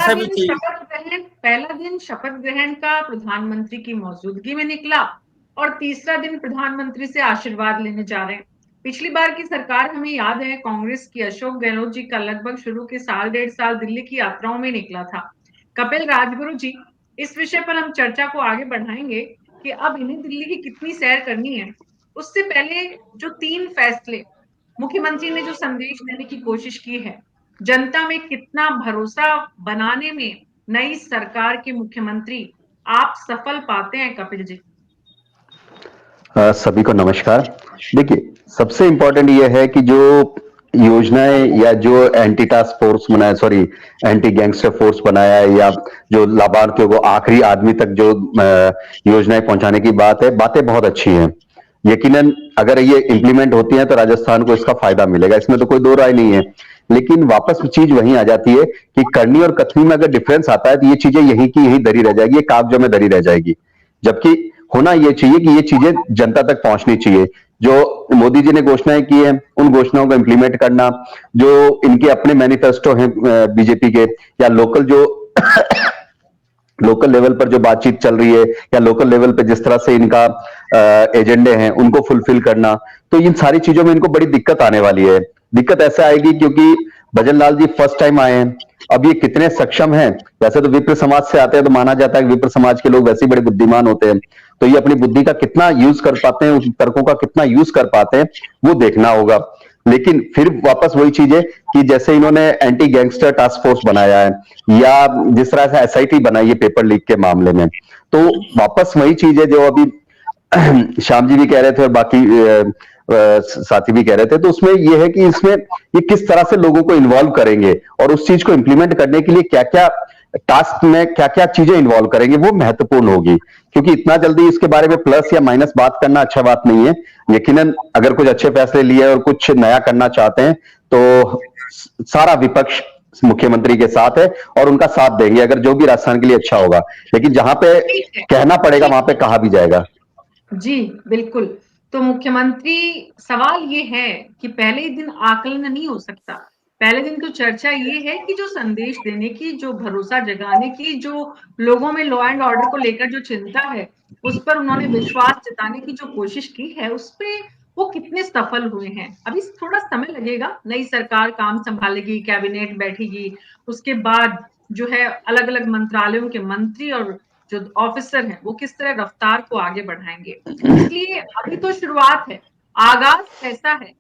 पहला दिन शपथ ग्रहण का प्रधानमंत्री की मौजूदगी में निकला और तीसरा दिन प्रधानमंत्री से आशीर्वाद लेने जा रहे हैं। पिछली बार की सरकार हमें याद है, कांग्रेस की अशोक गहलोत जी का लगभग शुरू के साल 1.5 साल दिल्ली की यात्राओं में निकला था। कपिल राजगुरु जी, इस विषय पर हम चर्चा को आगे बढ़ाएंगे कि अब इन्हें दिल्ली की कितनी सैर करनी है। उससे पहले जो 3 फैसले मुख्यमंत्री ने जो संदेश देने की कोशिश की है, जनता में कितना भरोसा बनाने में नई सरकार के मुख्यमंत्री आप सफल पाते हैं कपिल जी? सभी को नमस्कार। देखिए, सबसे इंपॉर्टेंट ये है कि जो योजनाएं या जो एंटी टास्क फोर्स बनाया, सॉरी एंटी गैंगस्टर फोर्स बनाया है, या जो लाभार्थियों को आखिरी आदमी तक जो योजनाएं पहुंचाने की बात है, बातें बहुत अच्छी हैं। यकीनन अगर ये इंप्लीमेंट होती हैं तो राजस्थान को इसका फायदा मिलेगा, इसमें तो कोई दो राय नहीं है। लेकिन वापस चीज वहीं आ जाती है कि करनी और कथनी में अगर डिफरेंस आता है तो ये चीजें यहीं की यहीं धरी रह जाएगी, ये कागजों में धरी रह जाएगी। जबकि होना ये चाहिए कि ये चीजें जनता तक पहुंचनी चाहिए। जो मोदी जी ने घोषणाएं की हैं, उन घोषणाओं को इंप्लीमेंट करना, जो इनके अपने मैनिफेस्टो हैं बीजेपी के, या लोकल जो लोकल लेवल पर जो बातचीत चल रही है, या लोकल लेवल पे जिस तरह से इनका एजेंडे हैं उनको फुलफिल करना, तो इन सारी चीजों में इनको बड़ी दिक्कत आने वाली है। दिक्कत ऐसे आएगी क्योंकि भजन लाल जी फर्स्ट टाइम आए हैं। अब ये कितने सक्षम हैं? वैसे तो विप्र समाज से आते हैं तो माना जाता है कि विप्र समाज के लोग वैसे ही बड़े बुद्धिमान होते हैं, तो ये अपनी बुद्धि का कितना यूज कर पाते हैं, उन तर्कों का कितना यूज कर पाते हैं, वो देखना होगा। लेकिन फिर वापस वही चीज है कि जैसे इन्होंने एंटी गैंगस्टर टास्क फोर्स बनाया है, या जिस तरह से एसआईटी बनाई है पेपर लीक के मामले में, तो वापस वही चीज है जो अभी श्याम जी भी कह रहे थे और बाकी साथी भी कह रहे थे। तो उसमें यह है कि इसमें ये किस तरह से लोगों को इन्वॉल्व करेंगे और उस चीज को इंप्लीमेंट करने के लिए क्या क्या टास्क में क्या क्या चीजें इन्वॉल्व करेंगे, वो महत्वपूर्ण होगी। क्योंकि इतना जल्दी इसके बारे में प्लस या माइनस बात करना अच्छा बात नहीं है। यकीनन अगर कुछ अच्छे फैसले लिए और कुछ नया करना चाहते हैं तो सारा विपक्ष मुख्यमंत्री के साथ है और उनका साथ देंगे, अगर जो भी राजस्थान के लिए अच्छा होगा। लेकिन जहां पे कहना पड़ेगा वहां पे कहा भी जाएगा। जी बिल्कुल। तो मुख्यमंत्री, सवाल ये है कि पहले ही दिन आकलन नहीं हो सकता। पहले दिन तो चर्चा ये है कि जो संदेश देने की, जो भरोसा जगाने की, जो लोगों में लॉ एंड ऑर्डर को लेकर जो चिंता है, उस पर उन्होंने विश्वास जताने की जो कोशिश की है, उस पे वो कितने सफल हुए हैं। अभी थोड़ा समय लगेगा, नई सरकार काम संभालेगी, कैबिनेट बैठेगी, उसके बाद जो है अलग अलग मंत्रालयों के मंत्री और जो ऑफिसर हैं वो किस तरह रफ्तार को आगे बढ़ाएंगे। इसलिए अभी तो शुरुआत है, आगाज कैसा है